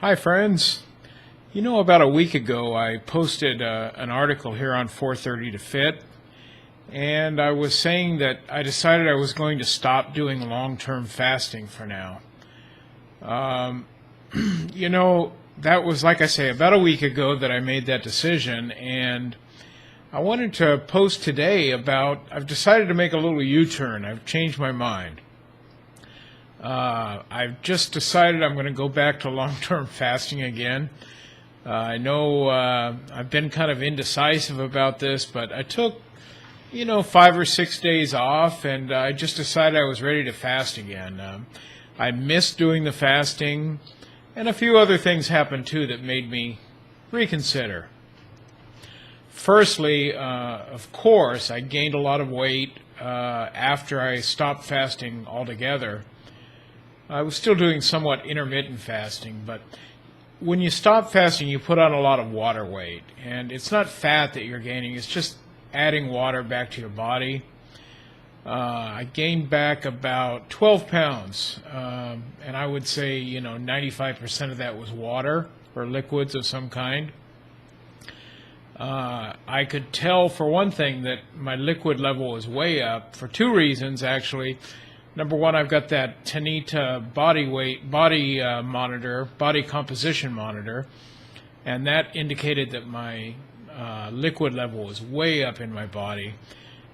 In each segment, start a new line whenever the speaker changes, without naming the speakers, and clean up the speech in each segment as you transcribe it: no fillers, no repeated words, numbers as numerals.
Hi, friends. About a week ago, I posted an article here on 430ToFit, and I was saying that I decided I was going to stop doing long-term fasting for now. Um, that was, like I say, about a week ago that I made that decision, and I wanted to post today about I've decided to make a little U-turn. I've changed my mind. I've just decided I'm going to go back to long-term fasting again. I know I've been kind of indecisive about this, but I took, 5 or 6 days off, and I just decided I was ready to fast again. I missed doing the fasting, and a few other things happened too that made me reconsider. Firstly, of course, I gained a lot of weight after I stopped fasting altogether. I was still doing somewhat intermittent fasting, but when you stop fasting, you put on a lot of water weight. And it's not fat that you're gaining, it's just adding water back to your body. I gained back about 12 pounds, and I would say, 95% of that was water or liquids of some kind. I could tell, for one thing, that my liquid level was way up for two reasons, actually. Number one, I've got that Tanita body composition monitor, and that indicated that my liquid level was way up in my body.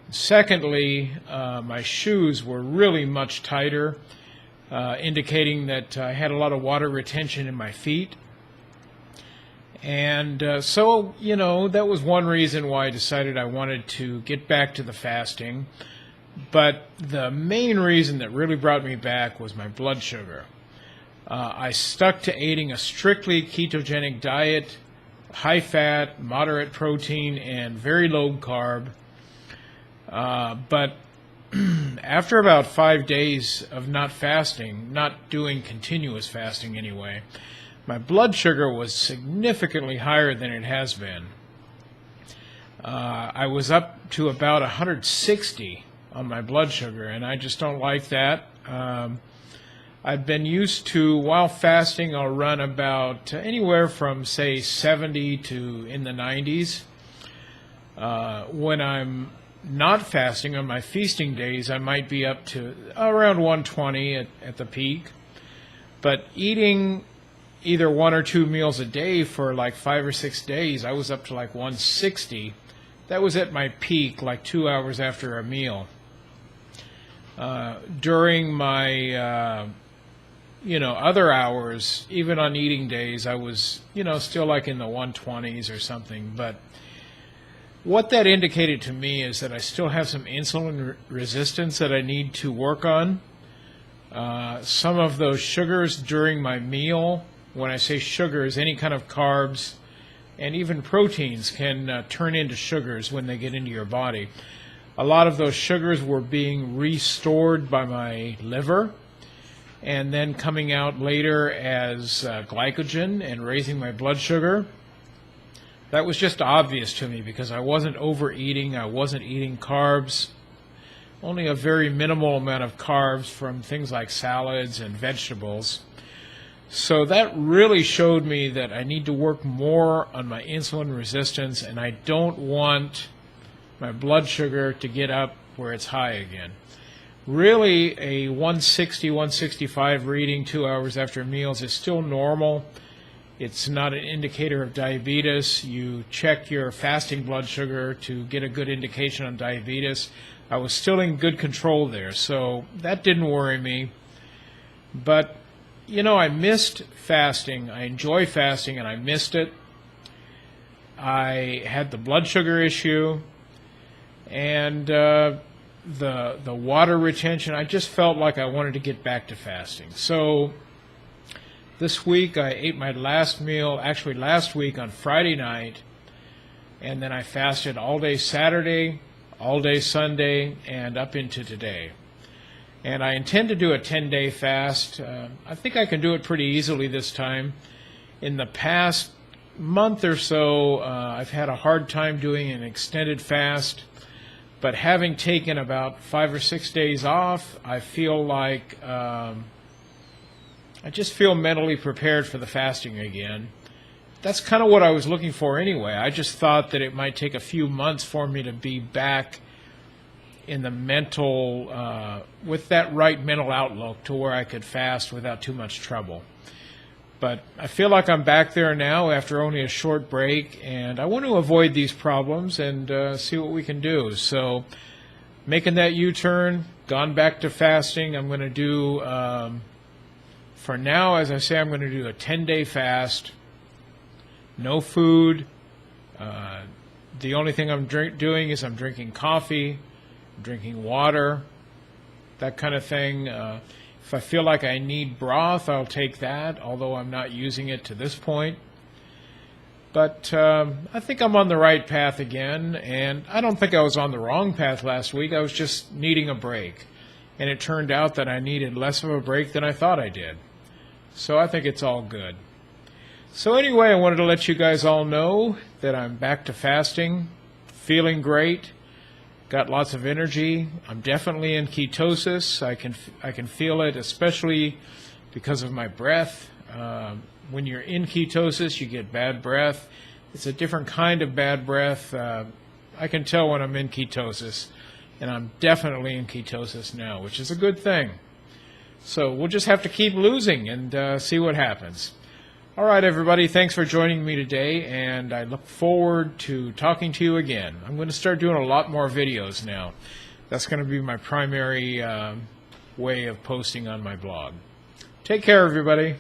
Secondly, my shoes were really much tighter, indicating that I had a lot of water retention in my feet. And so, that was one reason why I decided I wanted to get back to the fasting. But the main reason that really brought me back was my blood sugar. I stuck to eating a strictly ketogenic diet, high fat, moderate protein, and very low carb. But after about 5 days of not fasting, not doing continuous fasting anyway, my blood sugar was significantly higher than it has been. I was up to about 160 on my blood sugar, and I just don't like that. I've been used to, while fasting, I'll run about anywhere from, say, 70 to in the 90s. When I'm not fasting, on my feasting days, I might be up to around 120 at the peak. But eating either 1 or 2 meals a day for like 5 or 6 days, I was up to like 160. That was at my peak, like 2 hours after a meal. During my, other hours, even on eating days, I was, still like in the 120s or something. But what that indicated to me is that I still have some insulin resistance that I need to work on. Some of those sugars during my meal, when I say sugars, any kind of carbs and even proteins can turn into sugars when they get into your body. A lot of those sugars were being restored by my liver and then coming out later as glycogen and raising my blood sugar. That was just obvious to me because I wasn't overeating, I wasn't eating carbs, only a very minimal amount of carbs from things like salads and vegetables. So that really showed me that I need to work more on my insulin resistance, and I don't want my blood sugar to get up where it's high again. Really, a 160, 165 reading 2 hours after meals is still normal. It's not an indicator of diabetes. You check your fasting blood sugar to get a good indication on diabetes. I was still in good control there, so that didn't worry me. But, I missed fasting. I enjoy fasting, and I missed it. I had the blood sugar issue. And the water retention, I just felt like I wanted to get back to fasting. So this week I ate my last meal, actually last week on Friday night, and then I fasted all day Saturday, all day Sunday, and up into today. And I intend to do a 10-day fast. I think I can do it pretty easily this time. In the past month or so, I've had a hard time doing an extended fast. But having taken about 5 or 6 days off, I feel like I just feel mentally prepared for the fasting again. That's kind of what I was looking for anyway. I just thought that it might take a few months for me to be back in the mental, with that right mental outlook to where I could fast without too much trouble. But I feel like I'm back there now after only a short break, and I want to avoid these problems and see what we can do. So making that U-turn, gone back to fasting. I'm going to do, for now, as I say, I'm going to do a 10-day fast. No food. The only thing I'm doing is I'm drinking coffee, drinking water, that kind of thing. If I feel like I need broth, I'll take that, although I'm not using it to this point. But I think I'm on the right path again, and I don't think I was on the wrong path last week. I was just needing a break, and it turned out that I needed less of a break than I thought I did. So I think it's all good. So anyway, I wanted to let you guys all know that I'm back to fasting, feeling great, got lots of energy. I'm definitely in ketosis. I can feel it, especially because of my breath. When you're in ketosis, you get bad breath. It's a different kind of bad breath. I can tell when I'm in ketosis, and I'm definitely in ketosis now, which is a good thing. So we'll just have to keep losing and see what happens. All right, everybody, thanks for joining me today, and I look forward to talking to you again. I'm going to start doing a lot more videos now. That's going to be my primary way of posting on my blog. Take care, everybody.